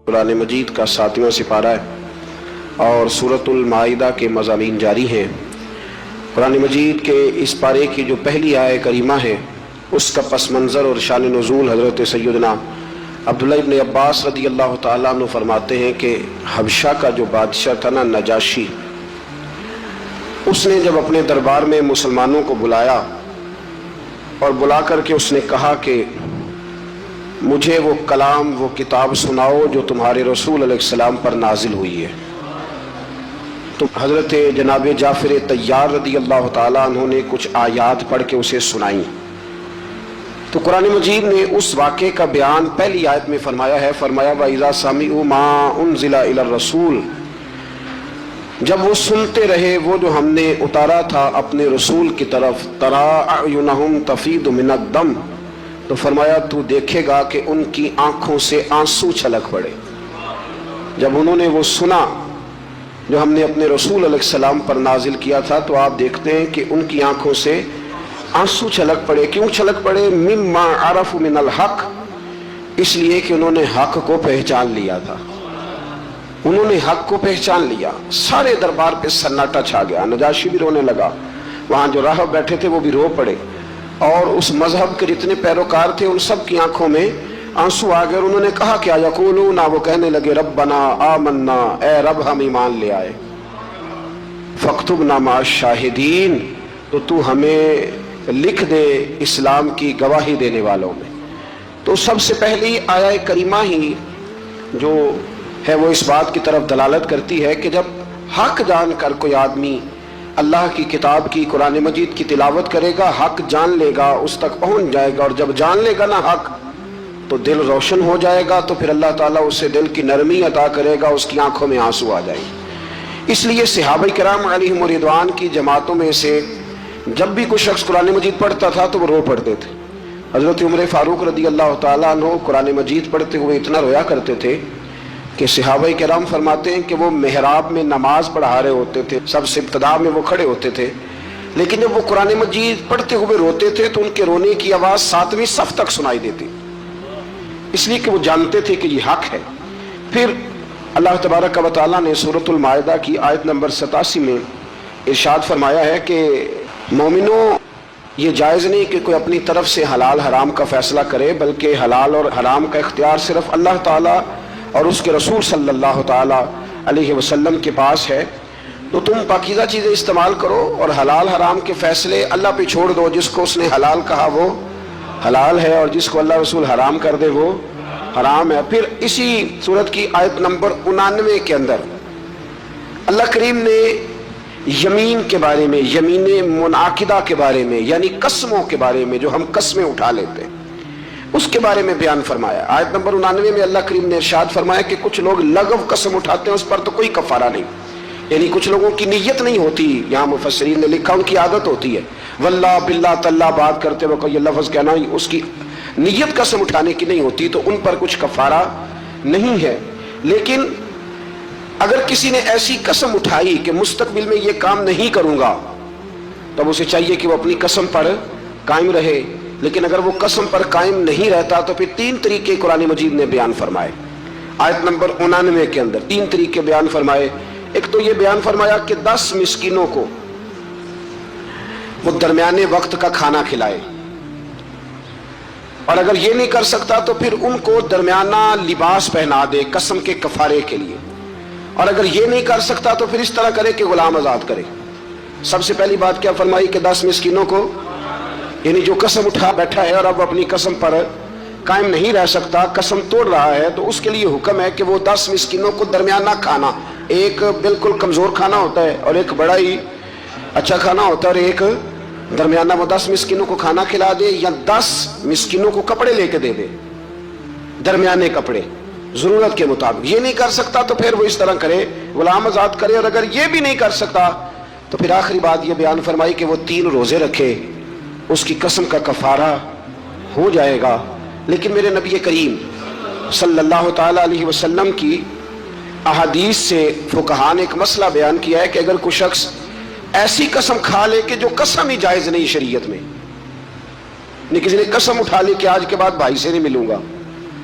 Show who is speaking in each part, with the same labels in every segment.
Speaker 1: قرآن مجید کا 7واں سپارہ ہے اور سورۃ المائدہ کے مضامین جاری ہیں۔ قرآن مجید کے اس پارے کی جو پہلی آیہ کریمہ ہے اس کا پس منظر اور شان نزول حضرت سیدنا عبداللہ ابن عباس رضی اللہ تعالیٰ عنہ فرماتے ہیں کہ حبشہ کا جو بادشاہ تھا نا، نجاشی، اس نے جب اپنے دربار میں مسلمانوں کو بلایا اور بلا کر کے اس نے کہا کہ مجھے وہ کلام، وہ کتاب سناؤ جو تمہارے رسول علیہ السلام پر نازل ہوئی ہے، تو حضرت جناب جعفر طیار رضی اللہ تعالیٰ عنہ نے کچھ آیات پڑھ کے اسے سنائیں۔ تو قرآن مجید نے اس واقعے کا بیان پہلی آیت میں فرمایا ہے، فرمایا وَإِذَا سَمِعُوا مَا أُنزِلَ إِلَى الرَّسُولِ، جب وہ سنتے رہے وہ جو ہم نے اتارا تھا اپنے رسول کی طرف، تَرَىٰ أَعْيُنَهُمْ تَفِيضُ مِنَ الدَّمْ، تو فرمایا تو دیکھے گا کہ ان کی آنکھوں سے آنسو چھلک پڑے۔ جب انہوں نے وہ سنا جو ہم نے اپنے رسول علیہ السلام پر نازل کیا تھا، تو آپ دیکھتے ہیں کہ ان کی آنکھوں سے آنسو چھلک پڑے۔ کیوں چھلک پڑے؟ مما عرف من الحق، اس لیے کہ انہوں نے حق کو پہچان لیا تھا، انہوں نے حق کو پہچان لیا۔ سارے دربار پہ سناٹا چھا گیا، نجاشی بھی رونے لگا، وہاں جو راہب بیٹھے تھے وہ بھی رو پڑے، اور اس مذہب کے جتنے پیروکار تھے ان سب کی آنکھوں میں آنسو آ گئے، اور انہوں نے کہا کیا یقولون، وہ کہنے لگے ربنا آمنا، اے رب ہم ایمان لے آئے، فاکتبنا مع الشاہدین، تو ہمیں لکھ دے اسلام کی گواہی دینے والوں میں۔ تو سب سے پہلی آیہ کریمہ ہی جو ہے وہ اس بات کی طرف دلالت کرتی ہے کہ جب حق جان کر کوئی آدمی اللہ کی کتاب کی، قرآن مجید کی تلاوت کرے گا، حق جان لے گا، اس تک پہنچ جائے گا، اور جب جان لے گا نا حق تو دل روشن ہو جائے گا، تو پھر اللہ تعالیٰ اسے دل کی نرمی عطا کرے گا، اس کی آنکھوں میں آنسو آ جائیں گے۔ اس لیے صحابہ کرام علیہم رضوان کی جماعتوں میں سے جب بھی کوئی شخص قرآن مجید پڑھتا تھا تو وہ رو پڑتے تھے۔ حضرت عمر فاروق رضی اللہ تعالیٰ عنہ قرآن مجید پڑھتے ہوئے اتنا رویا کرتے تھے کہ صحابہ کرام فرماتے ہیں کہ وہ محراب میں نماز پڑھا رہے ہوتے تھے، سب سے ابتدا میں وہ کھڑے ہوتے تھے، لیکن جب وہ قرآن مجید پڑھتے ہوئے روتے تھے تو ان کے رونے کی آواز 7ویں صف تک سنائی دیتی، اس لیے کہ وہ جانتے تھے کہ یہ حق ہے۔ پھر اللہ تبارک و تعالیٰ نے سورۃ المائدہ کی آیت نمبر 87 میں ارشاد فرمایا ہے کہ مومنوں، یہ جائز نہیں کہ کوئی اپنی طرف سے حلال حرام کا فیصلہ کرے، بلکہ حلال اور حرام کا اختیار صرف اللہ تعالیٰ اور اس کے رسول صلی اللہ تعالیٰ علیہ وسلم کے پاس ہے۔ تو تم پاکیزہ چیزیں استعمال کرو اور حلال حرام کے فیصلے اللہ پہ چھوڑ دو، جس کو اس نے حلال کہا وہ حلال ہے، اور جس کو اللہ رسول حرام کر دے وہ حرام ہے۔ پھر اسی سورت کی آیت نمبر 99 کے اندر اللہ کریم نے یمین کے بارے میں، یمین منعقدہ کے بارے میں، یعنی قسموں کے بارے میں، جو ہم قسمیں اٹھا لیتے ہیں، اس کے بارے میں بیان فرمایا۔ آیت نمبر 99 میں اللہ کریم نے ارشاد فرمایا کہ کچھ لوگ لغو قسم اٹھاتے ہیں، اس پر تو کوئی کفارہ نہیں، یعنی کچھ لوگوں کی نیت نہیں ہوتی، یہاں مفسرین نے لکھا ان کی عادت ہوتی ہے، واللہ باللہ تاللہ بات کرتے وقت یہ لفظ کہنا، اس کی نیت قسم اٹھانے کی نہیں ہوتی، تو ان پر کچھ کفارہ نہیں ہے۔ لیکن اگر کسی نے ایسی قسم اٹھائی کہ مستقبل میں یہ کام نہیں کروں گا، تب اسے چاہیے کہ وہ اپنی قسم پر قائم رہے، لیکن اگر وہ قسم پر قائم نہیں رہتا تو پھر 3 طریقے قرآن مجید نے بیان فرمائے۔ آیت نمبر 99 کے اندر 3 طریقے بیان فرمائے۔ ایک تو یہ بیان فرمایا کہ 10 مسکینوں کو وہ درمیانے وقت کا کھانا کھلائے، اور اگر یہ نہیں کر سکتا تو پھر ان کو درمیانہ لباس پہنا دے قسم کے کفارے کے لیے، اور اگر یہ نہیں کر سکتا تو پھر اس طرح کرے کہ غلام آزاد کرے۔ سب سے پہلی بات کیا فرمائی کہ 10 مسکینوں کو، یعنی جو قسم اٹھا بیٹھا ہے اور اب اپنی قسم پر قائم نہیں رہ سکتا، قسم توڑ رہا ہے، تو اس کے لیے حکم ہے کہ وہ 10 مسکینوں کو درمیانہ کھانا، ایک بالکل کمزور کھانا ہوتا ہے اور ایک بڑا ہی اچھا کھانا ہوتا ہے، اور ایک درمیانہ، وہ 10 مسکینوں کو کھانا کھلا دے، یا 10 مسکینوں کو کپڑے لے کے دے دے، درمیانے کپڑے ضرورت کے مطابق۔ یہ نہیں کر سکتا تو پھر وہ اس طرح کرے، غلام آزاد کرے، اور اگر یہ بھی نہیں کر سکتا تو پھر آخری بات یہ بیان فرمائی کہ وہ 3 روزے رکھے، اس کی قسم کا کفارہ ہو جائے گا۔ لیکن میرے نبی کریم صلی اللہ تعالیٰ علیہ وسلم کی احادیث سے فقہاء نے ایک مسئلہ بیان کیا ہے کہ اگر کوئی شخص ایسی قسم کھا لے کہ جو قسم ہی جائز نہیں شریعت میں، کسی نے قسم اٹھا لی کہ آج کے بعد بھائی سے نہیں ملوں گا،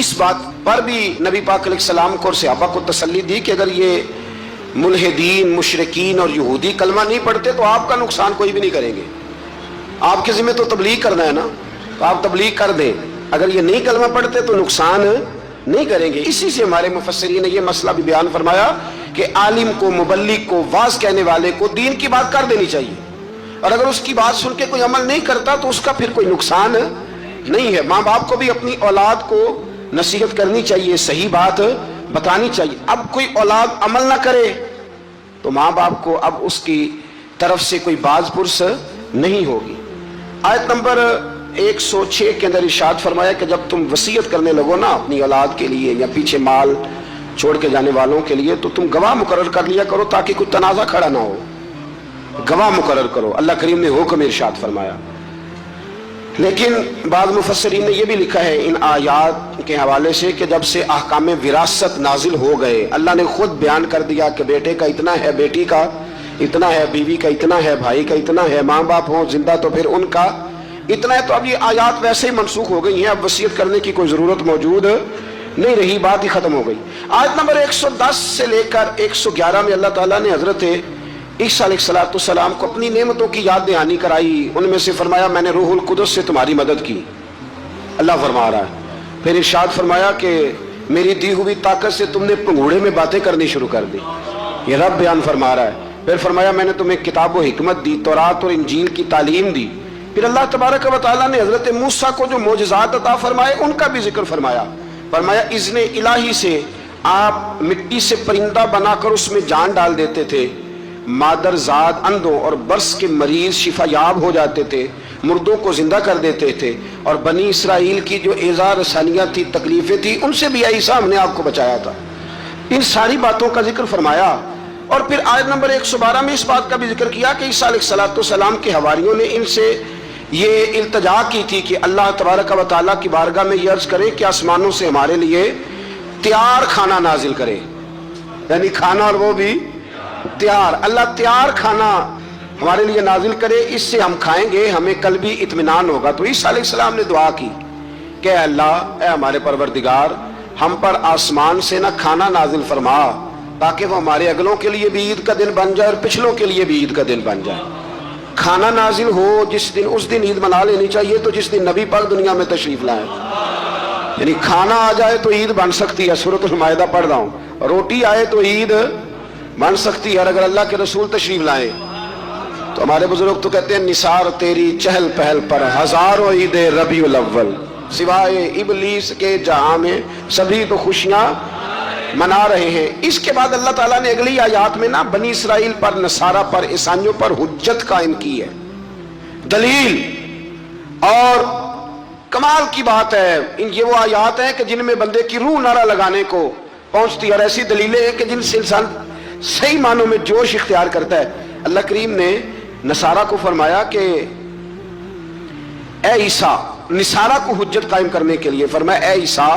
Speaker 1: اس بات پر بھی نبی پاک علیہ السلام کو اور صحابہ کو تسلی دی کہ اگر یہ ملحدین مشرکین اور یہودی کلمہ نہیں پڑھتے تو آپ کا نقصان کوئی بھی نہیں کریں گے. آپ کے ذمہ تو تبلیغ کرنا ہے نا, تو آپ تبلیغ کر دیں. اگر یہ نہیں کلمہ پڑھتے تو نقصان نہیں کریں گے. اسی سے ہمارے مفسرین نے یہ مسئلہ بھی بیان فرمایا کہ عالم کو, مبلغ کو, واعظ کہنے والے کو دین کی بات کر دینی چاہیے, اور اگر اس کی بات سن کے کوئی عمل نہیں کرتا تو اس کا پھر کوئی نقصان نہیں ہے. ماں باپ کو بھی اپنی اولاد کو نصیحت کرنی چاہیے, صحیح بات بتانی چاہیے. اب کوئی اولاد عمل نہ کرے تو ماں باپ کو اب اس کی طرف سے کوئی باز پرس نہیں ہوگی. آیت نمبر 106 کے اندر ارشاد فرمایا کہ جب تم وصیت کرنے لگو نا اپنی اولاد کے لیے یا پیچھے مال چھوڑ کے جانے والوں کے لیے, تو تم گواہ مقرر کر لیا کرو تاکہ کوئی تنازع کھڑا نہ ہو. گواہ مقرر کرو, اللہ کریم نے حکم ارشاد فرمایا. لیکن بعض مفسرین نے یہ بھی لکھا ہے ان آیات کے حوالے سے کہ جب سے احکام وراثت نازل ہو گئے, اللہ نے خود بیان کر دیا کہ بیٹے کا اتنا ہے, بیٹی کا اتنا ہے, بیوی کا اتنا ہے, بھائی کا اتنا ہے, ماں باپ ہوں زندہ تو پھر ان کا اتنا ہے, تو اب یہ آیات ویسے ہی منسوخ ہو گئی ہیں. اب وصیت کرنے کی کوئی ضرورت موجود نہیں رہی, بات ہی ختم ہو گئی. آیت نمبر 110 سے لے کر 111 میں اللہ تعالیٰ نے حضرت عیسیٰ علیہ السلام کو اپنی نعمتوں کی یاد دہانی کرائی. ان میں سے فرمایا میں نے روح القدس سے تمہاری مدد کی, اللہ فرما رہا ہے. پھر ارشاد فرمایا کہ میری دی ہوئی طاقت سے تم نے پنگوڑے میں باتیں کرنی شروع کر دی, یہ رب بیان فرما رہا ہے. پھر فرمایا میں نے تمہیں کتاب و حکمت دی, تورات اور انجیل کی تعلیم دی. پھر اللہ تبارک و تعالیٰ نے حضرت موسیٰ کو جو معجزات عطا فرمائے ان کا بھی ذکر فرمایا. فرمایا اذن الہی سے آپ مٹی سے پرندہ بنا کر اس میں جان ڈال دیتے تھے, مادر زاد اندھوں اور برس کے مریض شفا یاب ہو جاتے تھے, مردوں کو زندہ کر دیتے تھے, اور بنی اسرائیل کی جو ایذا رسانیاں تھی, تکلیفیں تھی, ان سے بھی عیسیٰ ہم نے آپ کو بچایا تھا. ان ساری باتوں کا ذکر فرمایا. اور پھر آیت نمبر 112 میں اس بات کا بھی ذکر کیا کہ عیسیٰ علیہ السلام کے حواریوں نے ان سے یہ التجا کی تھی کہ اللہ تبارک و تعالیٰ کی بارگاہ میں یہ عرض کرے کہ آسمانوں سے ہمارے لیے تیار کھانا نازل کرے, یعنی کھانا اور وہ بھی تیار. اللہ تیار کھانا ہمارے لیے نازل کرے, اس سے ہم کھائیں گے, ہمیں قلبی اطمینان ہوگا. تو عیسیٰ علیہ السلام نے دعا کی کہ اے اللہ, اے ہمارے پروردگار, ہم پر آسمان سے نہ کھانا نازل فرما تاکہ وہ ہمارے اگلوں کے لیے بھی عید کا دن بن جائے اور پچھلوں کے لیے بھی عید کا دن بن جائے. کھانا نازل ہو جس دن, اس دن عید منا لینی چاہیے. تو جس دن نبی پاک دنیا میں تشریف لائے, یعنی کھانا آ جائے تو عید بن سکتی ہے. سورۃ المائدہ پڑھ رہا ہوں. روٹی آئے تو عید بن سکتی ہے, اور اگر اللہ کے رسول تشریف لائیں تو ہمارے بزرگ تو کہتے ہیں نثار تیری چہل پہل پر ہزاروں عید ربیع الاول, سوائے ابلیس کے جہاں میں سبھی تو خوشیاں منا رہے ہیں. اس کے بعد اللہ تعالیٰ نے اگلی آیات میں نا بنی اسرائیل پر, نصارہ پر, عیسائیوں پر حجت قائم کی ہے, دلیل. اور کمال کی بات ہے, یہ وہ آیات ہیں کہ جن میں بندے کی روح نعرہ لگانے کو پہنچتی ہے, اور ایسی دلیلیں ہیں کہ جن سے انسان صحیح معنوں میں جوش اختیار کرتا ہے. اللہ کریم نے نصارہ کو فرمایا کہ اے عیسیٰ, نصارہ کو حجت قائم کرنے کے لیے فرمایا اے عیسیٰ,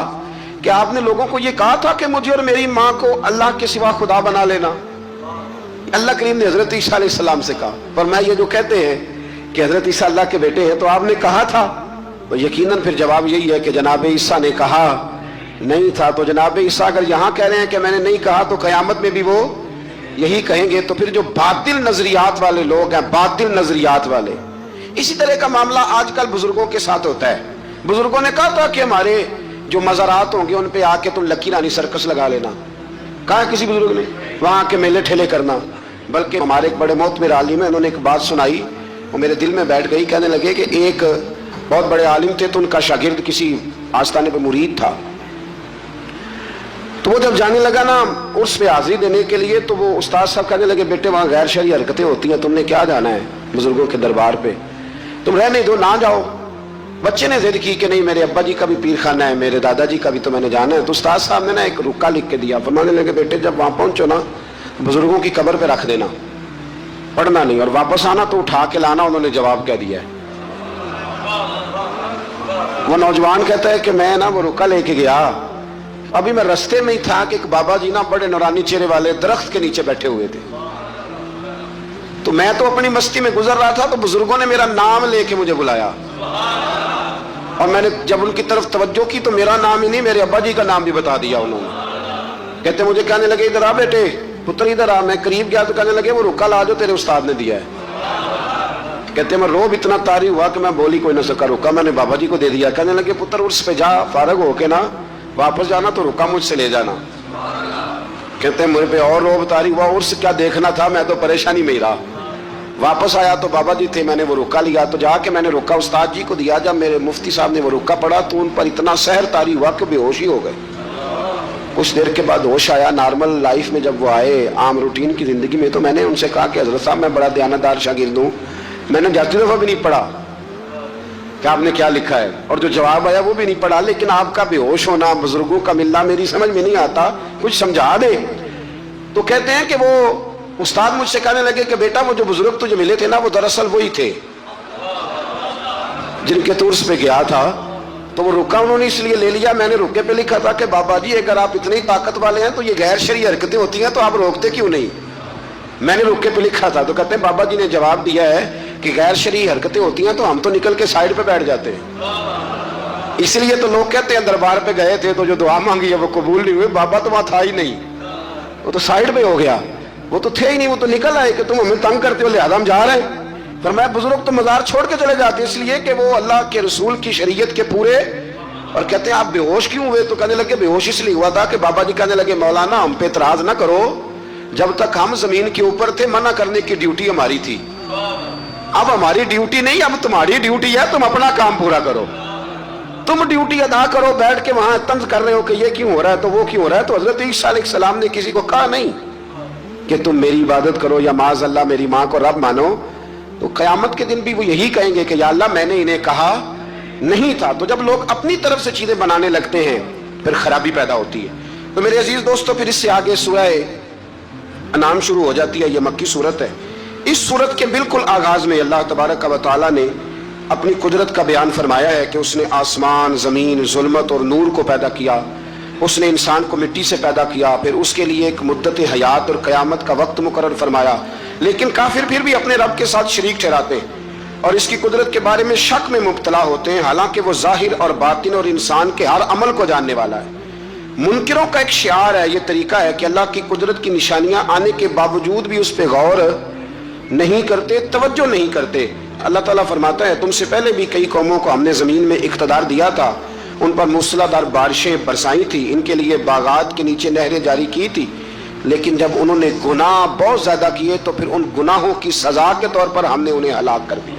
Speaker 1: کہ آپ نے لوگوں کو یہ کہا تھا کہ مجھے اور میری ماں کو اللہ کے سوا خدا بنا لینا. اللہ کریم نے حضرت عیسیٰ علیہ السلام سے کہا. فرمایا یہ جو کہتے ہیں کہ حضرت عیسیٰ اللہ کے بیٹے ہیں, تو آپ نے کہا تھا؟ تو یقیناً پھر جواب یہی ہے کہ جناب عیسیٰ نے کہا نہیں تھا. تو جناب عیسیٰ اگر یہاں کہہ رہے ہیں کہ میں نے نہیں کہا, تو قیامت میں بھی وہ یہی کہیں گے. تو پھر جو باطل نظریات والے لوگ ہیں, باطل نظریات والے, اسی طرح کا معاملہ آج کل بزرگوں کے ساتھ ہوتا ہے. بزرگوں نے کہا تھا کہ ہمارے جو مزارات ہوں گے ان پہ آ کے تم لکی رانی سرکس لگا لینا. کہا کسی بزرگ نے وہاں کے میلے ٹھیلے کرنا. بلکہ ہمارے ایک بڑے معتبر عالم ہیں, انہوں نے ایک بات سنائی, وہ میرے دل میں بیٹھ گئی. کہنے لگے کہ ایک بہت بڑے عالم تھے, تو ان کا شاگرد کسی آستانے پہ مرید تھا. تو وہ جب جانے لگا نا اس پہ حاضری دینے کے لیے, تو وہ استاد صاحب کہنے لگے بیٹے وہاں غیر شرعی حرکتیں ہوتی ہیں, تم نے کیا جانا ہے بزرگوں کے دربار پہ, تم رہنے دو, نہ جاؤ. بچے نے ضد کی کہ نہیں میرے ابا جی کا بھی پیر خانہ ہے, میرے دادا جی کا بھی تو میں نے جانا ہے. تو استاد صاحب نے نا ایک رکا لکھ کے دیا. فرمانے لگے بیٹے جب وہاں پہنچو نا بزرگوں کی قبر پہ رکھ دینا, پڑھنا نہیں, اور واپس آنا تو اٹھا کے لانا. انہوں نے جواب کیا دیا ہے. وہ نوجوان کہتا ہے کہ میں نا وہ رکا لے کے گیا, ابھی میں رستے میں ہی تھا کہ ایک بابا جی نا بڑے نورانی چہرے والے درخت کے نیچے بیٹھے ہوئے تھے. تو میں تو اپنی مستی میں گزر رہا تھا, تو بزرگوں نے میرا نام لے کے مجھے بلایا. اور میں نے جب ان کی طرف توجہ کی تو میرا نام ہی نہیں میرے ابا جی کا نام بھی بتا دیا انہوں نے. کہتے مجھے کہنے لگے ادھر آ بیٹے پتر ادھر آ. میں قریب گیا تو کہنے لگے وہ رکا لا جو تیرے استاد نے دیا ہے. کہتے میں روب اتنا طاری ہوا کہ میں بولی کوئی نہ سکا. رکا میں نے بابا جی کو دے دیا. کہنے لگے پتر عرس پہ جا فارغ ہو کے نا واپس جانا تو رکا مجھ سے لے جانا. کہتے ہیں مجھے پہ اور روب طاری ہوا. عرس کیا دیکھنا تھا میں تو پریشانی میں ہی رہا. واپس آیا تو بابا جی تھے. میں نے وہ رکا لیا تو جا کے میں نے رکا استاد جی کو دیا. جب میرے مفتی صاحب نے وہ رکا پڑھا تو ان پر اتنا سحر طاری ہوا کہ بے ہوش ہی ہو گئے. کچھ دیر کے بعد ہوش آیا. نارمل لائف میں جب وہ آئے عام روٹین کی زندگی میں تو میں نے ان سے کہا کہ حضرت صاحب میں بڑا دیانتدار شاگرد ہوں, میں نے جاتی دفعہ بھی نہیں پڑھا کہ آپ نے کیا لکھا ہے اور جو جواب آیا وہ بھی نہیں پڑھا, لیکن آپ کا بے ہوش ہونا بزرگوں کا ملنا میری سمجھ میں نہیں آتا, کچھ سمجھا دے. تو کہتے ہیں کہ وہ استاد مجھ سے کہنے لگے کہ بیٹا وہ جو بزرگ تجھے ملے تھے نا وہ دراصل وہی تھے جن کے تورس پہ گیا تھا. تو وہ رکا انہوں نے اس لیے لے لیا. میں نے رکے پہ لکھا تھا کہ بابا جی اگر آپ اتنی طاقت والے ہیں تو یہ غیر شرعی حرکتیں ہوتی ہیں تو آپ روکتے کیوں نہیں. میں نے رکے پہ لکھا تھا. تو کہتے ہیں بابا جی نے جواب دیا ہے کہ غیر شرعی حرکتیں ہوتی ہیں تو ہم تو نکل کے سائڈ پہ بیٹھ جاتے ہیں. اس لیے تو لوگ کہتے ہیں دربار پہ گئے تھے تو جو دعا مانگی ہے وہ قبول نہیں ہوئی. بابا تو وہاں تھا ہی نہیں, وہ تو سائڈ پہ ہو گیا. وہ تو تھے ہی نہیں, وہ تو نکل آئے کہ تم ہمیں تنگ کرتے ہو لہذا ہم جا رہے ہیں. فرمایا بزرگ تو مزار چھوڑ کے چلے جاتے اس لیے کہ وہ اللہ کے رسول کی شریعت کے پورے. اور کہتے ہیں آپ بے ہوش کیوں ہوئے؟ تو کہنے لگے بے ہوش اس لیے ہوا تھا کہ بابا جی کہنے لگے مولانا ہم پہ اعتراض نہ کرو, جب تک ہم زمین کے اوپر تھے منع کرنے کی ڈیوٹی ہماری تھی. اب ہماری ڈیوٹی نہیں, اب تمہاری ڈیوٹی ہے, تم اپنا کام پورا کرو, تم ڈیوٹی ادا کرو. بیٹھ کے وہاں طنز کر رہے ہو کہ یہ کیوں ہو رہا ہے تو وہ کیوں ہو رہا ہے. تو حضرت عیسیٰ علیہ السلام نے کسی کو کہا نہیں کہ تم میری عبادت کرو یا معاذ اللہ میری ماں کو رب مانو. تو قیامت کے دن بھی وہ یہی کہیں گے کہ یا اللہ میں نے انہیں کہا نہیں تھا. تو جب لوگ اپنی طرف سے چیزیں بنانے لگتے ہیں پھر خرابی پیدا ہوتی ہے. تو میرے عزیز دوستو پھر اس سے آگے سورہ انعام شروع ہو جاتی ہے. یہ مکی صورت ہے. اس صورت کے بالکل آغاز میں اللہ تبارک و تعالیٰ نے اپنی قدرت کا بیان فرمایا ہے کہ اس نے آسمان زمین ظلمت اور نور کو پیدا کیا. اس نے انسان کو مٹی سے پیدا کیا, پھر اس کے لیے ایک مدت حیات اور قیامت کا وقت مقرر فرمایا. لیکن کافر پھر بھی اپنے رب کے ساتھ شریک ٹھہراتے ہیں اور اس کی قدرت کے بارے میں شک میں مبتلا ہوتے ہیں, حالانکہ وہ ظاہر اور باطن اور انسان کے ہر عمل کو جاننے والا ہے. منکروں کا ایک شعار ہے, یہ طریقہ ہے کہ اللہ کی قدرت کی نشانیاں آنے کے باوجود بھی اس پہ غور نہیں کرتے, توجہ نہیں کرتے. اللہ تعالیٰ فرماتا ہے تم سے پہلے بھی کئی قوموں کو ہم نے زمین میں اقتدار دیا تھا, ان پر موسلادھار بارشیں برسائی تھی, ان کے لیے باغات کے نیچے نہریں جاری کی تھی, لیکن جب انہوں نے گناہ بہت زیادہ کیے تو پھر ان گناہوں کی سزا کے طور پر ہم نے انہیں ہلاک کر دیا.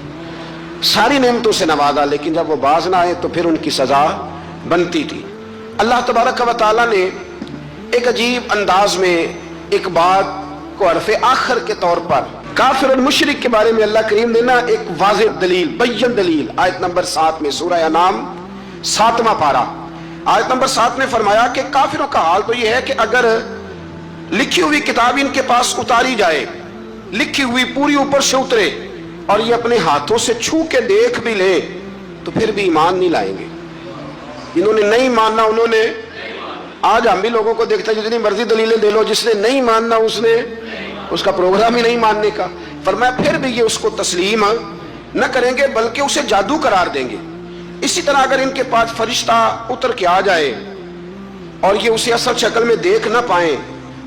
Speaker 1: ساری نعمتوں سے نوازا لیکن جب وہ باز نہ آئے تو پھر ان کی سزا بنتی تھی. اللہ تبارک و تعالیٰ نے ایک عجیب انداز میں ایک بات کو حرف آخر کے طور پر کافر اور مشرک کے بارے میں اللہ کریم نے نا ایک واضح دلیل بین دلیل آیت نمبر 7 میں سورہ انعام 7واں پارہ آیت نمبر 7 میں فرمایا کہ کافروں کا حال تو یہ ہے کہ اگر لکھی ہوئی کتاب ان کے پاس اتاری جائے, لکھی ہوئی پوری اوپر سے اترے اور یہ اپنے ہاتھوں سے چھو کے دیکھ بھی لے تو پھر بھی ایمان نہیں لائیں گے. انہوں نے نہیں ماننا, انہوں نے آج ہم بھی لوگوں کو دیکھتے ہیں جتنی مرضی دلیلیں دے لو, جس نے نہیں ماننا اس نے اس کا پروگرام ہی نہیں ماننے کا. فرمایا پھر بھی یہ اس کو تسلیم نہ کریں گے بلکہ اسے جادو قرار دیں گے. اسی طرح اگر ان کے پاس فرشتہ اتر کے آ جائے اور یہ اسے اصل شکل میں دیکھ نہ پائیں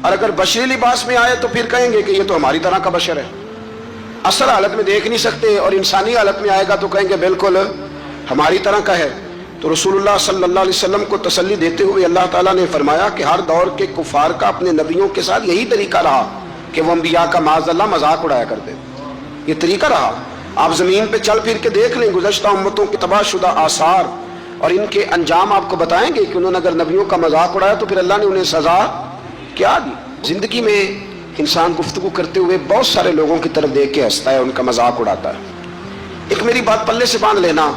Speaker 1: اور اگر بشری لباس میں آئے تو پھر کہیں گے کہ یہ تو ہماری طرح کا بشر ہے, اصل حالت میں دیکھ نہیں سکتے, اور انسانی حالت میں آئے گا تو کہیں گے بالکل ہماری طرح کا ہے. تو رسول اللہ صلی اللہ علیہ وسلم کو تسلی دیتے ہوئے اللہ تعالیٰ نے فرمایا کہ ہر دور کے کفار کا اپنے نبیوں کے ساتھ یہی طریقہ رہا کہ وہ انبیاء کا معاذ اللہ مذاق اڑایا کرتے. یہ طریقہ رہا. آپ زمین پہ چل پھر کے دیکھ لیں گزشتہ امتوں کے تباہ شدہ آثار اور ان کے انجام آپ کو بتائیں گے کہ انہوں نے اگر نبیوں کا مذاق اڑایا تو پھر اللہ نے انہیں سزا کیا دی. زندگی میں انسان گفتگو کرتے ہوئے بہت سارے لوگوں کی طرف دیکھ کے ہنستا ہے, ان کا مذاق اڑاتا ہے. ایک میری بات پلے سے باندھ لینا,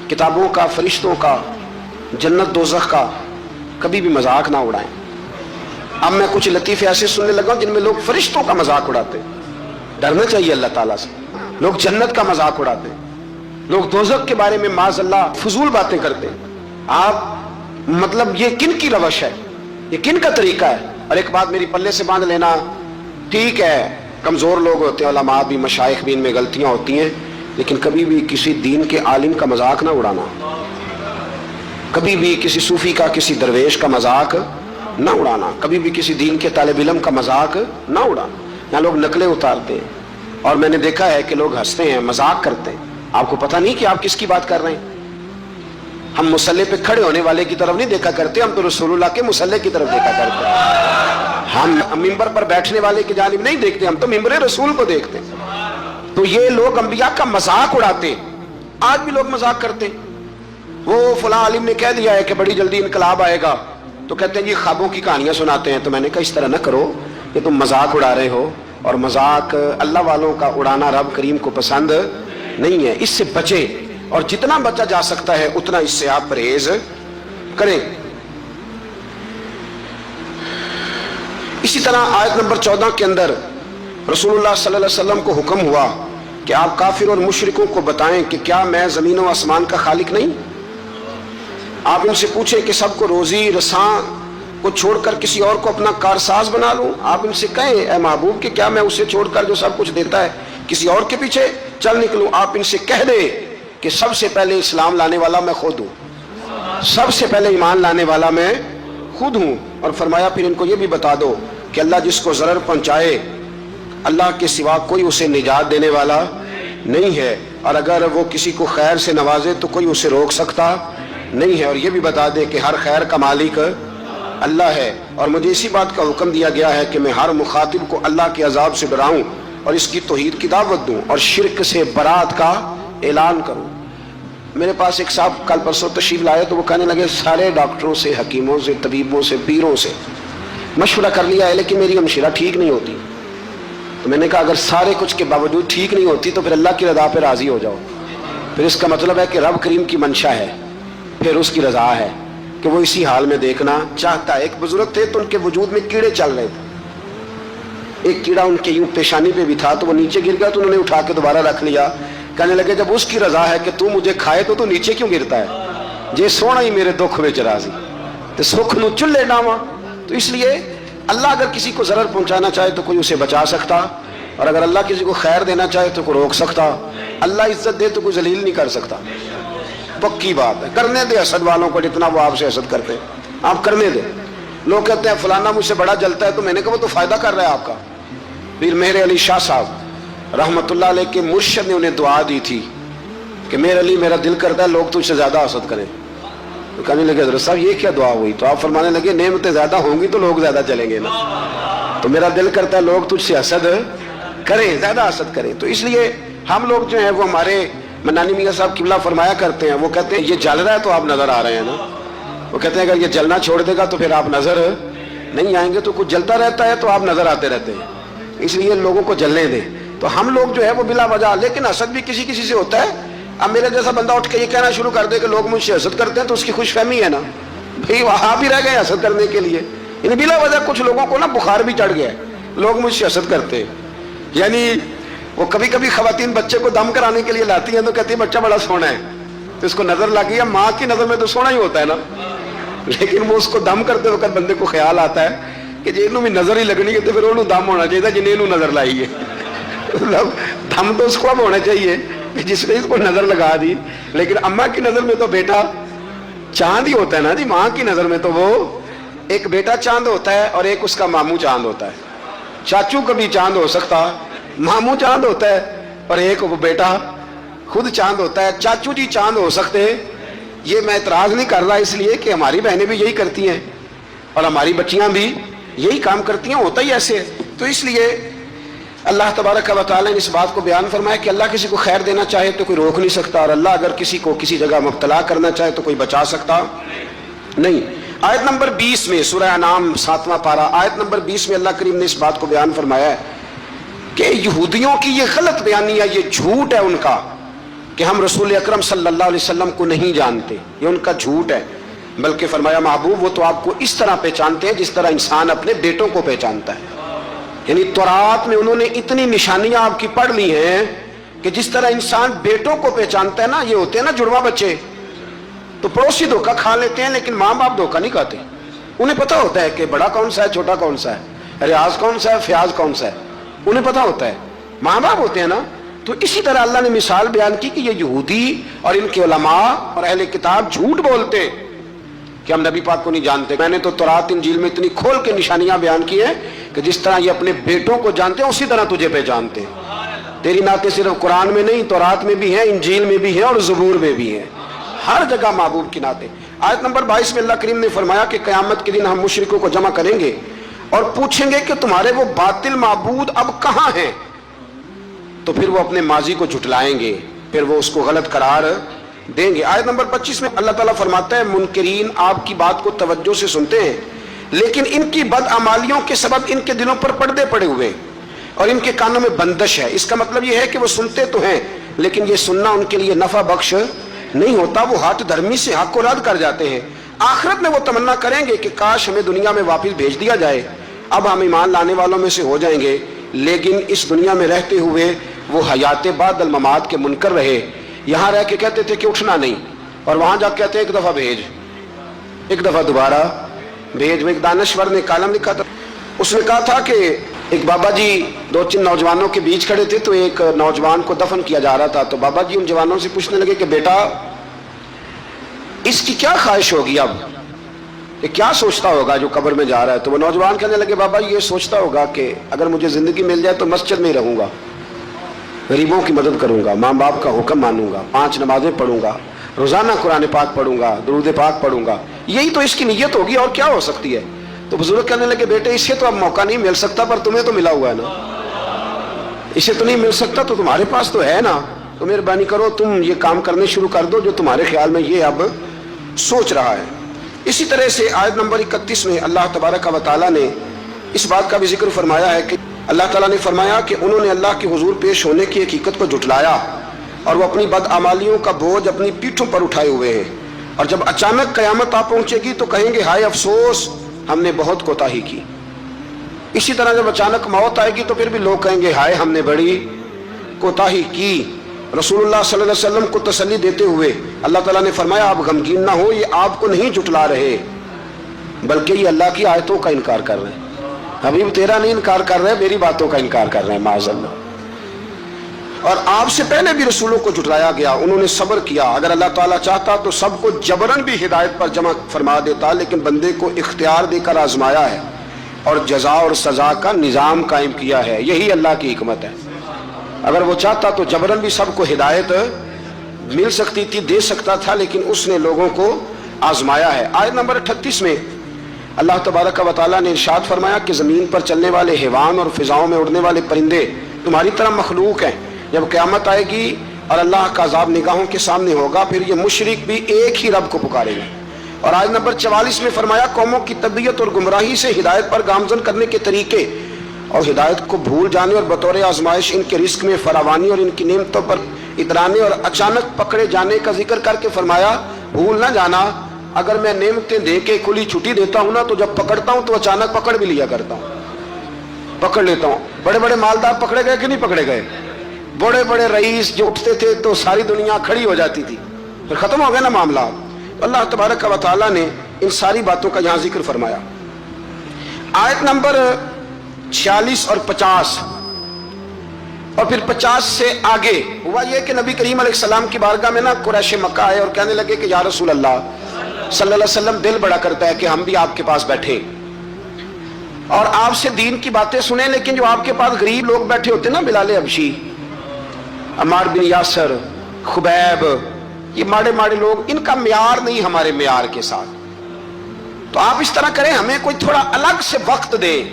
Speaker 1: کتابوں کا, فرشتوں کا, جنت دوزخ کا کبھی بھی مذاق نہ اڑائیں. اب میں کچھ لطیفے ایسے سننے لگا جن میں لوگ فرشتوں کا مذاق اڑاتے ہیں. ڈرنا چاہیے اللہ تعالیٰ سے. لوگ جنت کا مذاق اڑاتے ہیں, لوگ دوزخ کے بارے میں معاذ اللہ فضول باتیں کرتے ہیں. آپ مطلب یہ کن کی روش ہے, یہ کن کا طریقہ ہے؟ اور ایک بات میری پلے سے باندھ لینا, ٹھیک ہے کمزور لوگ ہوتے ہیں, علماء بھی, مشائخ بھی, ان میں غلطیاں ہوتی ہیں, لیکن کبھی بھی کسی دین کے عالم کا مذاق نہ اڑانا. کبھی بھی کسی صوفی کا، کسی درویش کا مذاق نہ اڑانا، کبھی بھی کسی دین کے طالب علم کا مذاق نہ اڑانا۔ یہاں لوگ نقلیں اتارتے ہیں اور میں نے دیکھا ہے کہ لوگ ہنستے ہیں، مذاق کرتے ہیں، آپ کو پتہ نہیں کہ آپ کس کی بات کر رہے ہیں۔ ہم مصلی پہ کھڑے ہونے والے کی طرف نہیں دیکھا کرتے، ہم تو رسول اللہ کے مصلی کی طرف دیکھا کرتے ہیں۔ ہم ممبر پر بیٹھنے والے کی جانب نہیں دیکھتے، ہم تو ممبر رسول کو دیکھتے ہیں۔ تو یہ لوگ انبیاء کا مذاق اڑاتے، آج بھی لوگ مذاق کرتے ہیں۔ وہ فلاں عالم نے کہہ دیا ہے کہ بڑی جلدی انقلاب آئے گا، تو کہتے ہیں جی خوابوں کی کہانیاں سناتے ہیں۔ تو میں نے کہا اس طرح نہ کرو، کہ تم مذاق اڑا رہے ہو، اور مذاق اللہ والوں کا اڑانا رب کریم کو پسند نہیں ہے، اس سے بچے، اور جتنا بچا جا سکتا ہے اتنا اس سے آپ پرہیز کریں۔ اسی طرح آیت نمبر 14 کے اندر رسول اللہ صلی اللہ علیہ وسلم کو حکم ہوا کہ آپ کافر اور مشرکوں کو بتائیں کہ کیا میں زمین و آسمان کا خالق نہیں؟ آپ ان سے پوچھیں کہ سب کو روزی رساں کو چھوڑ کر کسی اور کو اپنا کارساز بنا لوں؟ آپ ان سے کہیں اے محبوب کہ کیا میں اسے چھوڑ کر جو سب کچھ دیتا ہے کسی اور کے پیچھے چل نکلوں؟ آپ ان سے کہہ دیں کہ سب سے پہلے اسلام لانے والا میں خود ہوں، سب سے پہلے ایمان لانے والا میں خود ہوں۔ اور فرمایا پھر ان کو یہ بھی بتا دو کہ اللہ جس کو ضرر پہنچائے اللہ کے سوا کوئی اسے نجات دینے والا نہیں ہے، اور اگر وہ کسی کو خیر سے نوازے تو کوئی اسے روک سکتا نہیں ہے، اور یہ بھی بتا دے کہ ہر خیر کا مالک اللہ ہے۔ اور مجھے اسی بات کا حکم دیا گیا ہے کہ میں ہر مخاطب کو اللہ کے عذاب سے ڈراؤں اور اس کی توحید کی دعوت دوں اور شرک سے برات کا اعلان کروں۔ میرے پاس ایک صاحب کل پرسوں تشریف لائے تو وہ کہنے لگے سارے ڈاکٹروں سے، حکیموں سے، طبیبوں سے، پیروں سے مشورہ کر لیا ہے لیکن میری ہمشیرہ ٹھیک نہیں ہوتی۔ تو میں نے کہا اگر سارے کچھ کے باوجود ٹھیک نہیں ہوتی تو پھر اللہ کی رضا پہ راضی ہو جاؤ، پھر اس کا مطلب ہے کہ رب کریم کی منشا ہے، پھر اس کی رضا ہے کہ وہ اسی حال میں دیکھنا چاہتا ہے۔ ایک بزرگ تھے تو ان کے وجود میں کیڑے چل رہے تھے، ایک کیڑا ان کے یوں پیشانی پہ بھی تھا تو وہ نیچے گر گیا تو انہوں نے اٹھا کے دوبارہ رکھ لیا۔ کہنے لگے جب اس کی رضا ہے کہ تو مجھے کھائے تو نیچے کیوں گرتا ہے؟ جے سونا ہی میرے دکھ وچ راضی تو سکھ نو چلے ڈاواں۔ تو اس لیے اللہ اگر کسی کو ضرر پہنچانا چاہے تو کوئی اسے بچا سکتا، اور اگر اللہ کسی کو خیر دینا چاہے تو کوئی روک سکتا، اللہ عزت دے تو کوئی ذلیل نہیں کر سکتا۔ پکی بات ہے، کرنے دے حسد والوں کو جتنا وہ آپ سے حسد کرتے ہیں، آپ کرنے دے۔ لوگ کہتے ہیں فلانا مجھ سے بڑا جلتا ہے، تو میں نے کہا وہ تو فائدہ کر رہا ہے آپ کا۔ پیر مہر علی شاہ صاحب رحمت اللہ علیہ کے مرشد نے انہیں دعا دی تھی کہ مہر علی میرا دل کرتا ہے لوگ تجھ سے زیادہ حسد کریں۔ تو کہنے لگے حضرت صاحب یہ کیا دعا ہوئی؟ تو آپ فرمانے لگے نعمتیں زیادہ ہوں گی تو لوگ زیادہ چلیں گے نا، تو میرا دل کرتا ہے لوگ تجھ سے حسد کریں، زیادہ حسد کریں۔ تو اس لیے ہم لوگ جو ہیں وہ ہمارے منانی میاں صاحب قبلہ فرمایا کرتے ہیں، وہ کہتے ہیں یہ جل رہا ہے تو آپ نظر آ رہے ہیں نا، وہ کہتے ہیں اگر یہ جلنا چھوڑ دے گا تو پھر آپ نظر نہیں آئیں گے، تو کچھ جلتا رہتا ہے تو آپ نظر آتے رہتے ہیں، اس لیے لوگوں کو جلنے دیں۔ تو ہم لوگ جو ہے وہ بلا وجہ، لیکن حسد بھی کسی کسی سے ہوتا ہے۔ اب میرے جیسا بندہ اٹھ کے یہ کہنا شروع کر دے کہ لوگ مجھ سے حسد کرتے ہیں تو اس کی خوش فہمی ہے نا، بھئی وہاں بھی رہ گئے حسد کرنے کے لیے، یعنی بلا وجہ کچھ لوگوں کو نا بخار بھی چڑھ گیا ہے، لوگ مجھ سے حسد کرتے ہیں۔ یعنی وہ کبھی کبھی خواتین بچے کو دم کرانے کے لیے لاتی ہیں تو کہتی ہیں بچہ بڑا سونا ہے، تو اس کو نظر لگ گئی، ماں کی نظر میں تو سونا ہی ہوتا ہے نا، لیکن وہ اس کو دم کرتے وقت بندے کو خیال آتا ہے کہ جی انہوں بھی نظر ہی لگنی ہے تو پھر انہوں دم ہونا چاہیے جنہیں انہوں نظر لائی ہے، مطلب دم تو اس کو اب ہونا چاہیے جس نے اس کو نظر لگا دی۔ لیکن اماں کی نظر میں تو بیٹا چاند ہی ہوتا ہے نا جی، ماں کی نظر میں تو وہ ایک بیٹا چاند ہوتا ہے اور ایک اس کا ماموں چاند ہوتا ہے۔ چاچو کبھی چاند ہو سکتا، ماموں چاند ہوتا ہے، اور ایک وہ بیٹا خود چاند ہوتا ہے۔ چاچو جی چاند ہو سکتے ہیں، یہ میں اعتراض نہیں کر رہا، اس لیے کہ ہماری بہنیں بھی یہی کرتی ہیں اور ہماری بچیاں بھی یہی کام کرتی ہیں، ہوتا ہی ایسے ہے۔ تو اس لیے اللہ تبارک و تعالیٰ نے اس بات کو بیان فرمایا کہ اللہ کسی کو خیر دینا چاہے تو کوئی روک نہیں سکتا، اور اللہ اگر کسی کو کسی جگہ مبتلا کرنا چاہے تو کوئی بچا سکتا نہیں۔ آیت نمبر 20 میں سورہ انعام 7واں پارہ آیت نمبر 20 میں اللہ کریم نے اس بات کو بیان فرمایا ہے کہ یہودیوں کی یہ غلط بیانیہ، یہ جھوٹ ہے ان کا کہ ہم رسول اکرم صلی اللہ علیہ وسلم کو نہیں جانتے، یہ ان کا جھوٹ ہے۔ بلکہ فرمایا محبوب وہ تو آپ کو اس طرح پہچانتے ہیں جس طرح انسان اپنے بیٹوں کو پہچانتا ہے، یعنی تورات میں انہوں نے اتنی نشانیاں آپ کی پڑھ لی ہیں کہ جس طرح انسان بیٹوں کو پہچانتا ہے نا، یہ ہوتے ہیں نا جڑواں بچے، تو پڑوسی دھوکہ کھا لیتے ہیں لیکن ماں باپ دھوکہ نہیں کھاتے، انہیں پتہ ہوتا ہے کہ بڑا کون سا ہے، چھوٹا کون سا ہے، ریاض کون سا ہے، فیاض کون سا ہے، انہیں پتہ ہوتا ہے، ماں باپ ہوتے ہیں نا۔ تو اسی طرح اللہ نے مثال بیان کی کہ یہ یہودی اور ان کے علماء اور اہل کتاب جھوٹ بولتے کہ ہم نبی پاک کو نہیں جانتے. میں نے تو تورات انجیل میں اتنی کھول کے نشانیاں بیان کی ہیں کہ جس طرح یہ اپنے بیٹوں کو جانتے ہیں اسی طرح تجھے پہچانتے ہیں. تیری نعتیں صرف قرآن میں نہیں، تورات میں بھی ہیں، انجیل میں بھی ہیں اور زبور میں بھی ہیں، ہر جگہ محبوب کی نعتیں. آیت نمبر 22 میں اللہ کریم نے فرمایا کہ قیامت کے دن ہم مشرکوں کو جمع کریں گے اور پوچھیں گے کہ تمہارے وہ باطل معبود اب کہاں ہیں. تو پھر وہ اپنے ماضی کو جھٹلائیں گے، پھر وہ اس کو غلط قرار دیں گے. آیت نمبر 25 میں اللہ تعالیٰ فرماتا ہے منکرین آپ کی بات کو توجہ سے سنتے ہیں لیکن ان کی بدعمالیوں کے سبب ان کے دلوں پر پردے پڑے ہوئے اور ان کے کانوں میں بندش ہے. اس کا مطلب یہ ہے کہ وہ سنتے تو ہیں لیکن یہ سننا ان کے لیے نفع بخش نہیں ہوتا. وہ ہاتھ دھرمی سے حق کو رد کر جاتے ہیں. آخرت میں وہ تمنا کریں گے کہ کاش ہمیں دنیا میں واپس بھیج دیا جائے، اب ہم ایمان لانے والوں میں سے ہو جائیں گے. لیکن اس دنیا میں رہتے ہوئے وہ حیات بعد الممات کے منکر رہے. یہاں رہ کے کہتے تھے کہ اٹھنا نہیں، اور وہاں جا کے کہتے ہیں ایک دفعہ بھیج، ایک دفعہ دوبارہ بھیج. ایک دانشور نے کالم لکھا تھا، اس نے کہا تھا کہ ایک بابا جی 2-3 نوجوانوں کے بیچ کھڑے تھے تو ایک نوجوان کو دفن کیا جا رہا تھا. تو بابا جی ان جوانوں سے پوچھنے لگے کہ بیٹا اس کی کیا خواہش ہوگی، اب یہ کیا سوچتا ہوگا جو قبر میں جا رہا ہے. تو وہ نوجوان کہنے لگے بابا یہ سوچتا ہوگا کہ اگر مجھے زندگی مل جائے تو مسجد میں ہی رہوں گا، غریبوں کی مدد کروں گا، ماں باپ کا حکم مانوں گا، 5 نمازیں پڑھوں گا، روزانہ قرآن پاک پڑھوں گا، درود پاک پڑھوں گا. یہی تو اس کی نیت ہوگی، اور کیا ہو سکتی ہے. تو بزرگ کہنے لگے بیٹے اسے تو اب موقع نہیں مل سکتا پر تمہیں تو ملا ہوا ہے نا. اسے تو نہیں مل سکتا تو تمہارے پاس تو ہے نا. تو مہربانی کرو تم یہ کام کرنے شروع کر دو جو تمہارے خیال میں یہ اب سوچ رہا ہے. اسی طرح سے آیت نمبر 31 میں اللہ تبارک و تعالیٰ نے اس بات کا بھی ذکر فرمایا ہے کہ اللہ تعالیٰ نے فرمایا کہ انہوں نے اللہ کے حضور پیش ہونے کی حقیقت کو جھٹلایا اور وہ اپنی بدعمالیوں کا بوجھ اپنی پیٹھوں پر اٹھائے ہوئے ہیں. اور جب اچانک قیامت آ پہنچے گی تو کہیں گے ہائے افسوس ہم نے بہت کوتاہی کی. اسی طرح جب اچانک موت آئے گی تو پھر بھی لوگ کہیں گے ہائے ہم نے بڑی کوتاہی کی. رسول اللہ صلی اللہ علیہ وسلم کو تسلی دیتے ہوئے اللہ تعالیٰ نے فرمایا آپ غمگین نہ ہو، یہ آپ کو نہیں جھٹلا رہے بلکہ یہ اللہ کی آیتوں کا انکار کر رہے ہیں. حبیب تیرا نہیں انکار کر رہے، میری باتوں کا انکار کر رہے ہیں معاذ اللہ. اور آپ سے پہلے بھی رسولوں کو جھٹلایا گیا، انہوں نے صبر کیا. اگر اللہ تعالیٰ چاہتا تو سب کو جبرن بھی ہدایت پر جمع فرما دیتا لیکن بندے کو اختیار دے کر آزمایا ہے اور جزا اور سزا کا نظام قائم کیا ہے. یہی اللہ کی حکمت ہے. اگر وہ چاہتا تو جبرن بھی سب کو ہدایت مل سکتی تھی، دے سکتا تھا، لیکن اس نے لوگوں کو آزمایا ہے. آیت نمبر 38 میں اللہ تبارک و تعالیٰ نے ارشاد فرمایا کہ زمین پر چلنے والے حیوان اور فضاؤں میں اڑنے والے پرندے تمہاری طرح مخلوق ہیں. جب قیامت آئے گی اور اللہ کا عذاب نگاہوں کے سامنے ہوگا پھر یہ مشرک بھی ایک ہی رب کو پکارے گا. اور آیت نمبر 44 میں فرمایا قوموں کی طبیعت اور گمراہی سے ہدایت پر گامزن کرنے کے طریقے اور ہدایت کو بھول جانے اور بطور آزمائش ان کے رزق میں فراوانی اور ان کی نعمتوں پر اترانے اور اچانک پکڑے جانے کا ذکر کر کے فرمایا بھول نہ جانا اگر میں نعمتیں دے کے کھلی چھٹی دیتا ہوں نا تو جب پکڑتا ہوں تو اچانک پکڑ بھی لیا کرتا ہوں، پکڑ لیتا ہوں. بڑے بڑے مالدار پکڑے گئے کہ نہیں پکڑے گئے؟ بڑے بڑے رئیس جو اٹھتے تھے تو ساری دنیا کھڑی ہو جاتی تھی، پھر ختم ہو گیا نا معاملہ. اللہ تبارک و تعالیٰ نے ان ساری باتوں کا یہاں ذکر فرمایا. آیت نمبر 46 اور 50 اور پھر 50 سے آگے ہوا یہ کہ نبی کریم علیہ السلام کی بارگاہ میں نا قریش مکہ آئے اور کہنے لگے کہ یا رسول اللہ صلی اللہ علیہ وسلم دل بڑا کرتا ہے کہ ہم بھی آپ کے پاس بیٹھے اور آپ سے دین کی باتیں سنیں، لیکن جو آپ کے پاس غریب لوگ بیٹھے ہوتے نا بلال حبشی، عمار بن یاسر، خبیب، یہ ماڑے ماڑے لوگ، ان کا معیار نہیں ہمارے معیار کے ساتھ. تو آپ اس طرح کریں ہمیں کوئی تھوڑا الگ سے وقت دیں.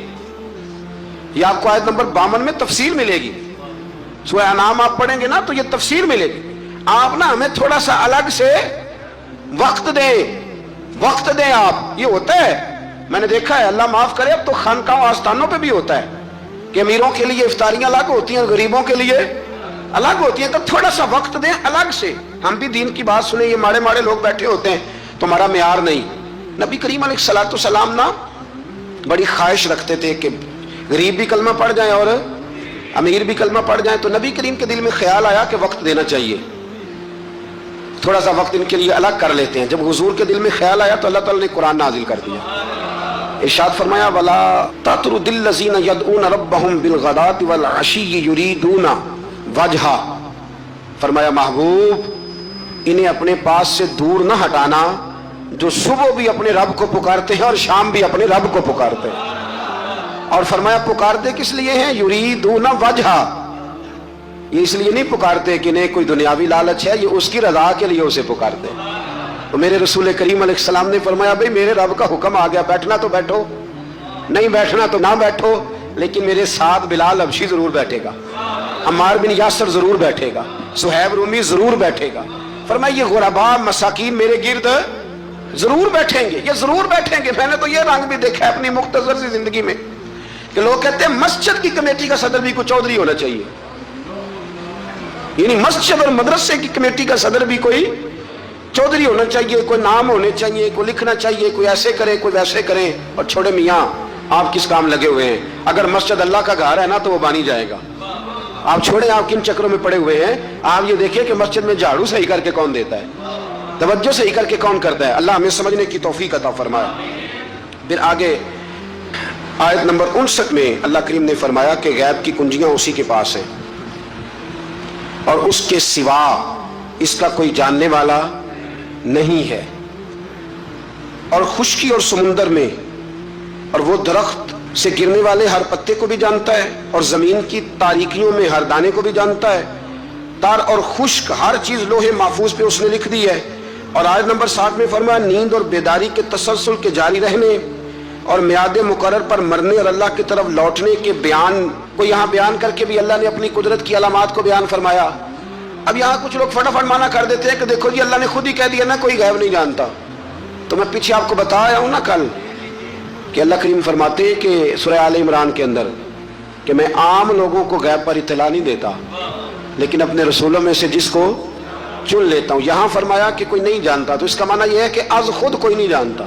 Speaker 1: یہ آپ کو آیت نمبر 52 میں تفصیل ملے گی. سورہ انعام آپ پڑھیں گے نا تو یہ تفصیل ملے گی. آپ نا ہمیں تھوڑا سا الگ سے وقت دیں، وقت دیں آپ. یہ ہوتا ہے، میں نے دیکھا ہے، اللہ معاف کرے، اب تو خانقاہوں آستانوں پہ بھی ہوتا ہے کہ امیروں کے لیے افطاریاں الگ ہوتی ہیں، غریبوں کے لیے الگ ہوتی ہیں. تو تھوڑا سا وقت دیں الگ سے، ہم بھی دین کی بات سنیں. یہ ماڑے ماڑے لوگ بیٹھے ہوتے ہیں، تمہارا معیار نہیں. نبی کریم علیہ الصلوۃ والسلام نا بڑی خواہش رکھتے تھے کہ غریب بھی کلمہ پڑھ جائیں اور امیر بھی کلمہ پڑھ جائیں. تو نبی کریم کے دل میں خیال آیا کہ وقت دینا چاہیے، تھوڑا سا وقت ان کے لیے الگ کر لیتے ہیں. جب حضور کے دل میں خیال آیا تو اللہ تعالیٰ نے قرآن نازل کر دیا. ارشاد فرمایا وَلَا تَطْرُدِ الَّذِينَ يَدْعُونَ رَبَّهُمْ بِالْغَدَاةِ وَالْعَشِيِّ يُرِيدُونَ وَجْهَهُ. فرمایا محبوب انہیں اپنے پاس سے دور نہ ہٹانا جو صبح بھی اپنے رب کو پکارتے ہیں اور شام بھی اپنے رب کو پکارتے ہیں. اور فرمایا پکارتے کس لیے ہیں؟ یریدون وجہا. یہ اس لیے نہیں پکارتے کہ نہیں کوئی دنیاوی لالچ ہے، یہ اس کی رضا کے لیے اسے پکارتے. تو میرے رسول کریم علیہ السلام نے فرمایا بھئی میرے رب کا حکم آ گیا، بیٹھنا تو بیٹھو، نہیں بیٹھنا تو نہ بیٹھو، لیکن میرے ساتھ بلال حبشی ضرور بیٹھے گا، عمار بن یاسر ضرور بیٹھے گا، صہیب رومی ضرور بیٹھے گا. فرمایا یہ غرباء مساکین میرے گرد ضرور بیٹھیں گے، یہ ضرور بیٹھیں گے. میں نے تو یہ رنگ بھی دیکھا ہے اپنی مختصر سی زندگی میں کہ لوگ کہتے ہیں مسجد کی کمیٹی کا صدر بھی کوئی چودھری ہونا چاہیے، یعنی مسجد اور مدرسے کی کمیٹی کا صدر بھی کوئی چودھری ہونا چاہیے، کوئی نام ہونے چاہیے، کوئی لکھنا چاہیے، کوئی ایسے کرے کوئی ویسے کرے. اور چھوڑے میاں آپ کس کام لگے ہوئے ہیں؟ اگر مسجد اللہ کا گھر ہے نا تو وہ بانی جائے گا. آپ چھوڑیں آپ کن چکروں میں پڑے ہوئے ہیں. آپ یہ دیکھیں کہ مسجد میں جھاڑو صحیح کر کے کون دیتا ہے، توجہ صحیح کر کے کون کرتا ہے. اللہ ہمیں سمجھنے کی توفیق عطا فرمائے. پھر آگے آیت نمبر 59 میں اللہ کریم نے فرمایا کہ غیب کی کنجیاں اسی کے پاس ہیں اور اس کے سوا اس کا کوئی جاننے والا نہیں ہے. اور خشکی اور سمندر میں اور وہ درخت سے گرنے والے ہر پتے کو بھی جانتا ہے اور زمین کی تاریکیوں میں ہر دانے کو بھی جانتا ہے. تار اور خشک ہر چیز لوح محفوظ پہ اس نے لکھ دی ہے. اور آیت نمبر 60 میں فرمایا نیند اور بیداری کے تسلسل کے جاری رہنے اور میعاد مقرر پر مرنے اور اللہ کی طرف لوٹنے کے بیان کو یہاں بیان کر کے بھی اللہ نے اپنی قدرت کی علامات کو بیان فرمایا. اب یہاں کچھ لوگ فٹافٹ مانا کر دیتے ہیں کہ دیکھو جی اللہ نے خود ہی کہہ دیا نا کوئی غیب نہیں جانتا. تو میں پیچھے آپ کو بتایا ہوں نا کل کہ اللہ کریم فرماتے ہیں کہ سورہ آل عمران کے اندر کہ میں عام لوگوں کو غیب پر اطلاع نہیں دیتا لیکن اپنے رسولوں میں سے جس کو چن لیتا ہوں. یہاں فرمایا کہ کوئی نہیں جانتا تو اس کا معنی یہ ہے کہ از خود کوئی نہیں جانتا،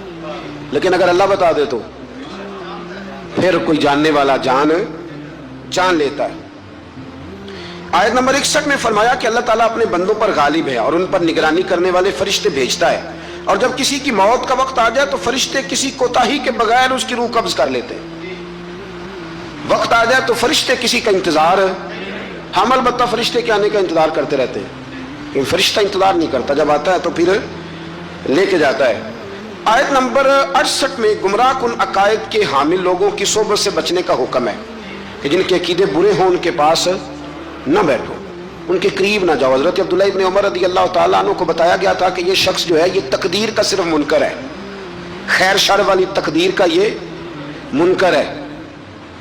Speaker 1: لیکن اگر اللہ بتا دے تو پھر کوئی جاننے والا جان لیتا ہے. آیت نمبر 61 میں فرمایا کہ اللہ تعالیٰ اپنے بندوں پر غالب ہے اور ان پر نگرانی کرنے والے فرشتے بھیجتا ہے. اور جب کسی کی موت کا وقت آ جائے تو فرشتے کسی کوتاہی کے بغیر اس کی روح قبض کر لیتے ہیں. وقت آ جائے تو فرشتے کسی کا انتظار، ہم البتہ فرشتے کے آنے کا انتظار کرتے رہتے ہیں، لیکن فرشتہ انتظار نہیں کرتا، جب آتا ہے تو پھر لے کے جاتا ہے. آیت نمبر 68 میں گمراہ کن عقائد کے حامل لوگوں کی صحبت سے بچنے کا حکم ہے کہ جن کے عقیدے برے ہوں ان کے پاس نہ بیٹھو، ان کے قریب نہ جاؤ. حضرت عبداللہ ابن عمر رضی اللہ تعالیٰ عنہ کو بتایا گیا تھا کہ یہ شخص جو ہے یہ تقدیر کا صرف منکر ہے، خیر شر والی تقدیر کا یہ منکر ہے،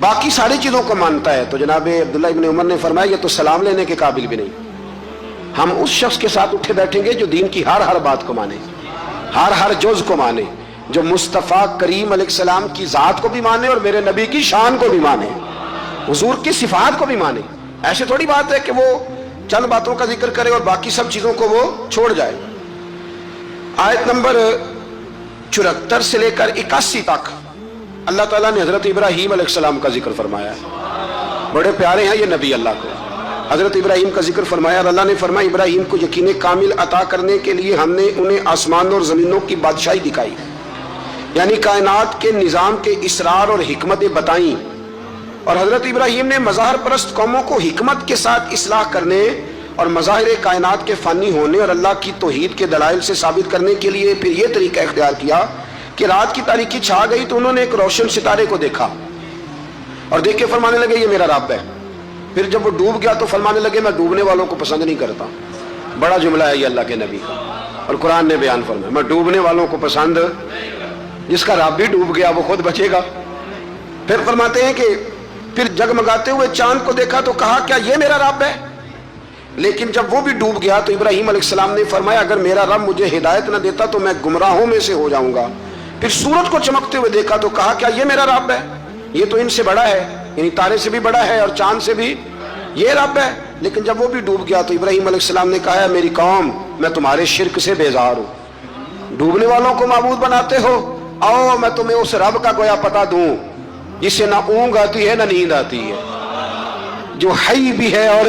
Speaker 1: باقی ساری چیزوں کو مانتا ہے. تو جناب عبداللہ ابن عمر نے فرمایا یہ تو سلام لینے کے قابل بھی نہیں. ہم اس شخص کے ساتھ اٹھے بیٹھیں گے جو دین کی ہر بات کو مانے، ہر جز کو مانے، جو مصطفیٰ کریم علیہ السلام کی ذات کو بھی مانے اور میرے نبی کی شان کو بھی مانے، حضور کی صفات کو بھی مانے. ایسے تھوڑی بات ہے کہ وہ چند باتوں کا ذکر کرے اور باقی سب چیزوں کو وہ چھوڑ جائے. آیت نمبر 74 سے لے کر 81 تک اللہ تعالیٰ نے حضرت ابراہیم علیہ السلام کا ذکر فرمایا ہے. بڑے پیارے ہیں یہ نبی اللہ کو. حضرت ابراہیم کا ذکر فرمایا اور اللہ نے فرمایا ابراہیم کو یقین کامل عطا کرنے کے لیے ہم نے انہیں آسمان اور زمینوں کی بادشاہی دکھائی، یعنی کائنات کے نظام کے اسرار اور حکمتیں بتائیں. اور حضرت ابراہیم نے مظاہر پرست قوموں کو حکمت کے ساتھ اصلاح کرنے اور مظاہر کائنات کے فانی ہونے اور اللہ کی توحید کے دلائل سے ثابت کرنے کے لیے پھر یہ طریقہ اختیار کیا کہ رات کی تاریکی چھا گئی تو انہوں نے ایک روشن ستارے کو دیکھا اور دیکھ کے فرمانے لگے یہ میرا رب ہے. پھر جب وہ ڈوب گیا تو فرمانے لگے میں ڈوبنے والوں کو پسند نہیں کرتا. بڑا جملہ ہے یہ اللہ کے نبی کا اور قرآن نے بیان فرمایا میں ڈوبنے والوں کو پسند، جس کا رب بھی ڈوب گیا وہ خود بچے گا. پھر فرماتے ہیں کہ پھر جگمگاتے ہوئے چاند کو دیکھا تو کہا کیا یہ میرا رب ہے؟ لیکن جب وہ بھی ڈوب گیا تو ابراہیم علیہ السلام نے فرمایا اگر میرا رب مجھے ہدایت نہ دیتا تو میں گمراہوں میں سے ہو جاؤں گا. پھر سورج کو چمکتے ہوئے دیکھا تو کہا کیا یہ میرا رب ہے؟ یہ تو ان سے بڑا ہے، یعنی تارے سے بھی بڑا ہے اور چاند سے بھی یہ رب ہے. لیکن جب وہ بھی ڈوب گیا تو ابراہیم علیہ السلام نے کہا میری قوم میں تمہارے شرک سے بیزار ہوں، ڈوبنے والوں کو معبود بناتے ہو، آؤ میں تمہیں اس رب کا گویا پتہ دوں جس سے نہ اونگ آتی ہے نہ نیند آتی ہے، جو حی بھی ہے اور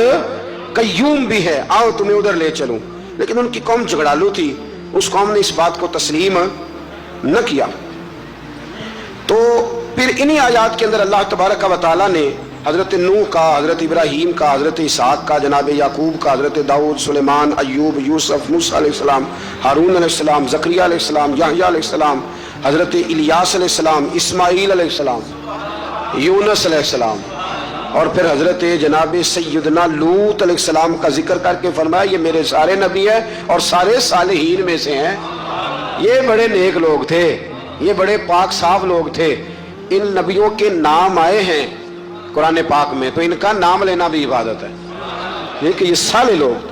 Speaker 1: قیوم بھی ہے، آؤ تمہیں ادھر لے چلوں. لیکن ان کی قوم جھگڑالو تھی، اس قوم نے اس بات کو تسلیم نہ کیا. تو پھر انہی آیات کے اندر اللہ تبارک و تعالیٰ نے حضرت نوح کا، حضرت ابراہیم کا، حضرت اسحاق کا، جناب یعقوب کا، حضرت داؤد، سلیمان، ایوب، یوسف، موسیٰ علیہ السلام، ہارون علیہ السلام، زکریا علیہ السلام، یحییٰ علیہ السلام، حضرت الیاس علیہ السلام، اسماعیل علیہ السلام، یونس علیہ السلام، اور پھر حضرت جناب سیدنا لوط علیہ السلام کا ذکر کر کے فرمایا یہ میرے سارے نبی ہیں اور سارے صالحین میں سے ہیں۔ یہ بڑے نیک لوگ تھے، یہ بڑے پاک صاف لوگ تھے۔ ان نبیوں کے نام آئے ہیں قرآن پاک میں، تو ان کا نام لینا بھی عبادت ہے۔ یہ کہ یہ صالح لوگ،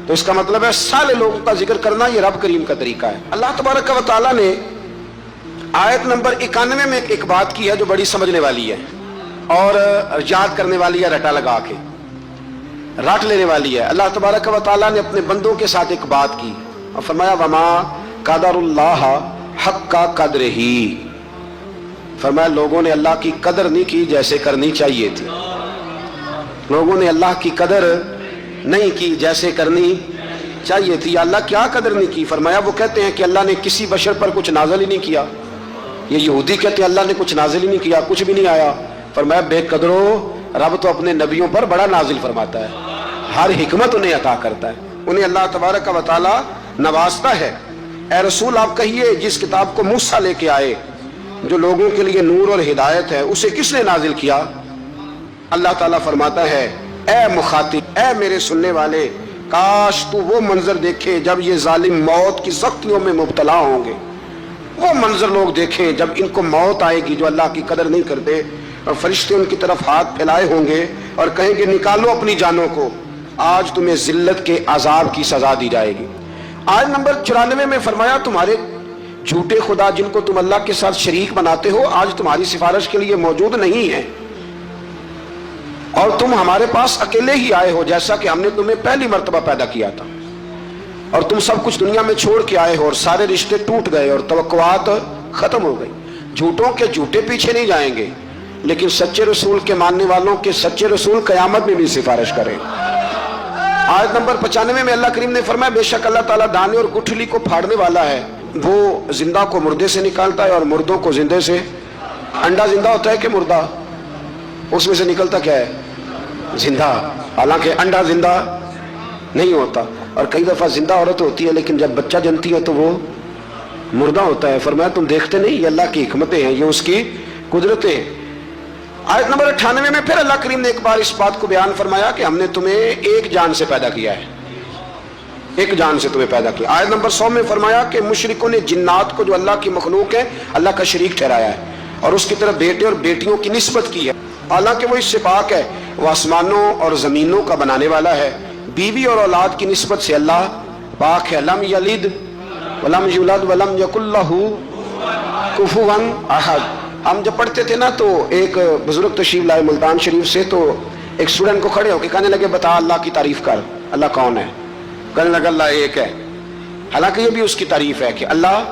Speaker 1: تو اس کا مطلب ہے صالح لوگوں کا ذکر کرنا یہ رب کریم کا طریقہ ہے۔ اللہ تبارک و تعالیٰ نے آیت نمبر 91 میں ایک بات کی ہے جو بڑی سمجھنے والی ہے اور یاد کرنے والی ہے، رٹا لگا کے رٹ لینے والی ہے۔ اللہ تبارک و تعالیٰ نے اپنے بندوں کے ساتھ ایک بات کی اور فرمایا وما قدر اللہ حق قدرہ، فرمایا لوگوں نے اللہ کی قدر نہیں کی جیسے کرنی چاہیے تھی۔ لوگوں نے اللہ کی قدر نہیں کی جیسے کرنی چاہیے تھی۔ اللہ کیا قدر نہیں کی؟ فرمایا وہ کہتے ہیں کہ اللہ نے کسی بشر پر کچھ نازل ہی نہیں کیا۔ یہ یہودی کہتے ہیں اللہ نے کچھ نازل ہی نہیں کیا، کچھ بھی نہیں آیا۔ فرمایا بے قدرو، رب تو اپنے نبیوں پر بڑا نازل فرماتا ہے، ہر حکمت انہیں عطا کرتا ہے، انہیں اللہ تبارک و تعالی نوازتا ہے۔ اے رسول آپ کہیے جس کتاب کو موسیٰ لے کے آئے جو لوگوں کے لیے نور اور ہدایت ہے، اسے کس نے نازل کیا؟ اللہ تعالیٰ فرماتا ہے اے مخاطب، اے میرے سننے والے، کاش تو وہ منظر دیکھے جب یہ ظالم موت کی سختیوں میں مبتلا ہوں گے۔ وہ منظر لوگ دیکھیں جب ان کو موت آئے گی جو اللہ کی قدر نہیں کرتے، اور فرشتے ان کی طرف ہاتھ پھیلائے ہوں گے اور کہیں گے نکالو اپنی جانوں کو، آج تمہیں ذلت کے عذاب کی سزا دی جائے گی۔ آیت نمبر 94 میں فرمایا تمہارے جھوٹے خدا جن کو تم اللہ کے ساتھ شریک بناتے ہو آج تمہاری سفارش کے لیے موجود نہیں ہیں، اور تم ہمارے پاس اکیلے ہی آئے ہو جیسا کہ ہم نے تمہیں پہلی مرتبہ پیدا کیا تھا، اور تم سب کچھ دنیا میں چھوڑ کے آئے ہو اور سارے رشتے ٹوٹ گئے اور توقعات ختم ہو گئی۔ جھوٹوں کے جھوٹے پیچھے نہیں جائیں گے، لیکن سچے رسول کے ماننے والوں کے سچے رسول قیامت میں بھی سفارش کریں۔ آیت نمبر 95 میں اللہ کریم نے فرمایا بے شک اللہ تعالیٰ دانے اور گٹھلی کو پھاڑنے والا ہے، وہ زندہ کو مردے سے نکالتا ہے اور مردوں کو زندے سے۔ انڈا زندہ ہوتا ہے کہ مردہ؟ اس میں سے نکلتا کیا ہے؟ زندہ، حالانکہ انڈا زندہ نہیں ہوتا، اور کئی دفعہ زندہ عورت ہوتی ہے لیکن جب بچہ جنتی ہے تو وہ مردہ ہوتا ہے۔ فرمایا تم دیکھتے نہیں، یہ اللہ کی حکمتیں ہیں، یہ اس کی قدرتیں۔ آیت نمبر 98 میں پھر اللہ کریم نے ایک بار اس بات کو بیان فرمایا کہ ہم نے تمہیں ایک جان سے پیدا کیا ہے، ایک جان سے تمہیں پیدا کیا۔ آیت نمبر 100 میں فرمایا کہ مشرکوں نے جنات کو جو اللہ کی مخلوق ہے اللہ کا شریک ٹھہرایا ہے اور اس کی طرف بیٹے اور بیٹیوں کی نسبت کی ہے، حالانکہ وہ اس سے پاک ہے، وہ آسمانوں اور زمینوں کا بنانے والا ہے۔ بیوی اور اولاد کی نسبت سے اللہ پاک ہے۔ لم یلد ولم یولد ولم یکن لہ کفوا احد۔ ہم جب پڑھتے تھے نا تو ایک بزرگ تشریف لائے ملتان شریف سے، تو ایک اسٹوڈنٹ کو کھڑے ہو کے کہنے لگے بتا اللہ کی تعریف کر، اللہ کون ہے؟ کہنے لگا اللہ ایک ہے، حالانکہ یہ بھی اس کی تعریف ہے کہ اللہ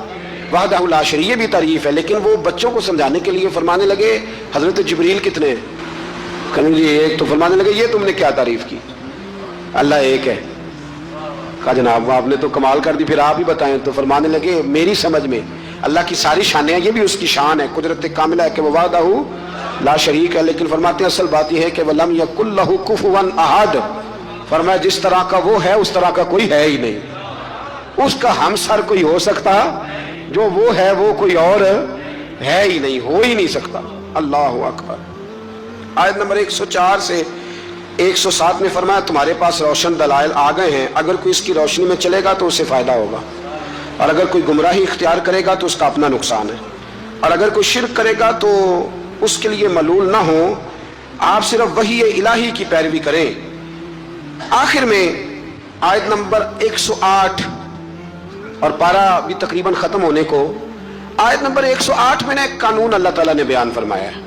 Speaker 1: وحدہ لا شریک، یہ بھی تعریف ہے، لیکن وہ بچوں کو سمجھانے کے لیے فرمانے لگے حضرت جبریل کتنے ہیں؟ کہنے لگے ایک، تو فرمانے لگے یہ تم نے کیا تعریف کی؟ اللہ ایک ہے۔ کہا جناب آپ نے تو کمال کر دی، پھر آپ ہی بتائیں۔ تو فرمانے لگے میری سمجھ میں اللہ کی ساری شانیں ہیں، یہ بھی اس کی شان ہے، قدرت کاملہ ہے کہ وہ وحدہ لا شریک ہے، لیکن فرماتے ہیں اصل بات یہ ہے کہ وَلَمْ يَكُنْ لَهُ كُفُوًا أَحَدٌ۔ فرمایا جس طرح کا وہ ہے اس طرح کا کوئی ہے ہی نہیں، اس کا ہمسر کوئی ہو سکتا جو وہ ہے، وہ کوئی اور ہے ہی نہیں، ہو ہی نہیں سکتا۔ اللہ اکبر۔ آیت نمبر 104 سے 107 میں فرمایا تمہارے پاس روشن دلائل آ گئے ہیں، اگر کوئی اس کی روشنی میں چلے گا تو اسے فائدہ ہوگا، اور اگر کوئی گمراہی اختیار کرے گا تو اس کا اپنا نقصان ہے، اور اگر کوئی شرک کرے گا تو اس کے لیے ملول نہ ہو، آپ صرف وحی الہی کی پیروی کریں۔ آخر میں آیت نمبر 108 اور پارہ بھی تقریباً ختم ہونے کو، آیت نمبر 108 میں نے ایک قانون اللہ تعالیٰ نے بیان فرمایا ہے،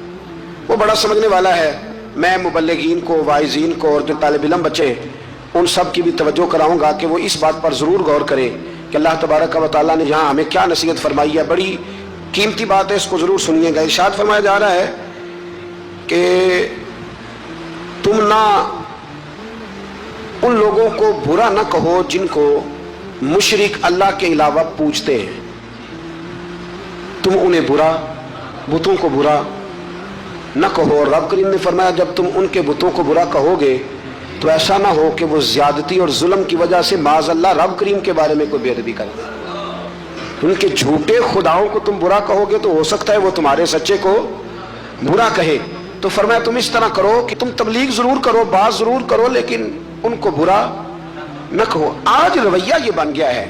Speaker 1: وہ بڑا سمجھنے والا ہے۔ میں مبلغین کو، واعظین کو اور جو طالب علم بچے ان سب کی بھی توجہ کراؤں گا کہ وہ اس بات پر ضرور غور کریں کہ اللہ تبارک و تعالیٰ نے یہاں ہمیں کیا نصیحت فرمائی ہے، بڑی قیمتی بات ہے، اس کو ضرور سنیے گا۔ ارشاد فرمایا جا رہا ہے کہ تم نہ ان لوگوں کو برا نہ کہو جن کو مشرک اللہ کے علاوہ پوجتے ہیں، تم انہیں برا، بتوں کو برا نہ کہو. اور رب کریم نے فرمایا جب تم ان کے بتوں کو برا کہو گے تو ایسا نہ ہو کہ وہ زیادتی اور ظلم کی وجہ سے معاذ اللہ رب کریم کے بارے میں کوئی بے ادبی کرے. ان کے جھوٹے خداؤں کو تم برا کہو گے تو ہو سکتا ہے وہ تمہارے سچے کو برا کہے. تو فرمایا تم اس طرح کرو کہ تم تبلیغ ضرور کرو، بات ضرور کرو، لیکن ان کو برا نہ کہو. آج رویہ یہ بن گیا ہے،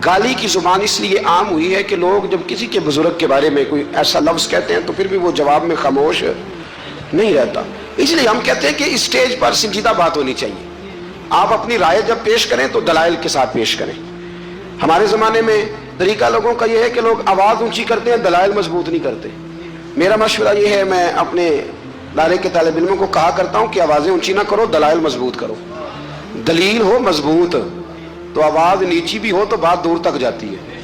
Speaker 1: گالی کی زبان اس لیے عام ہوئی ہے کہ لوگ جب کسی کے بزرگ کے بارے میں کوئی ایسا لفظ کہتے ہیں تو پھر بھی وہ جواب میں خاموش نہیں رہتا. اس لیے ہم کہتے ہیں کہ اسٹیج پر سنجیدہ بات ہونی چاہیے. آپ اپنی رائے جب پیش کریں تو دلائل کے ساتھ پیش کریں. ہمارے زمانے میں طریقہ لوگوں کا یہ ہے کہ لوگ آواز اونچی کرتے ہیں، دلائل مضبوط نہیں کرتے. میرا مشورہ یہ ہے، میں اپنے دائرے کے طالب علموں کو کہا کرتا ہوں کہ آوازیں اونچی نہ کرو، دلائل مضبوط کرو. دلیل ہو مضبوط تو آواز نیچی بھی ہو تو بات دور تک جاتی ہے،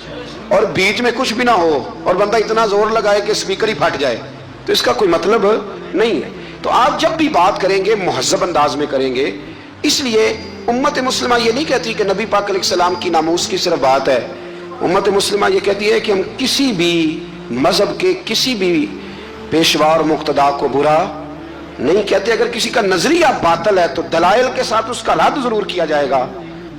Speaker 1: اور بیچ میں کچھ بھی نہ ہو اور بندہ اتنا زور لگائے کہ اسپیکر ہی پھٹ جائے تو اس کا کوئی مطلب نہیں ہے. تو آپ جب بھی بات کریں گے مہذب انداز میں کریں گے. اس لیے امت مسلمہ یہ نہیں کہتی کہ نبی پاک علیہ السلام کی ناموس کی صرف بات ہے. امت مسلمہ یہ کہتی ہے کہ ہم کسی بھی مذہب کے کسی بھی پیشوا اور مقتدا کو برا نہیں کہتے. اگر کسی کا نظریہ باطل ہے تو دلائل کے ساتھ اس کا رد ضرور کیا جائے گا،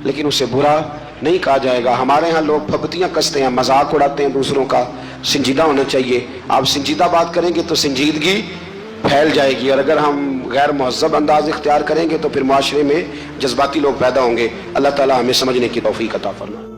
Speaker 1: لیکن اسے برا نہیں کہا جائے گا. ہمارے ہاں لوگ پھپتیاں کستے ہیں، مذاق اڑاتے ہیں دوسروں کا. سنجیدہ ہونا چاہیے. آپ سنجیدہ بات کریں گے تو سنجیدگی پھیل جائے گی، اور اگر ہم غیر مہذب انداز اختیار کریں گے تو پھر معاشرے میں جذباتی لوگ پیدا ہوں گے. اللہ تعالی ہمیں سمجھنے کی توفیق عطا فرمائے.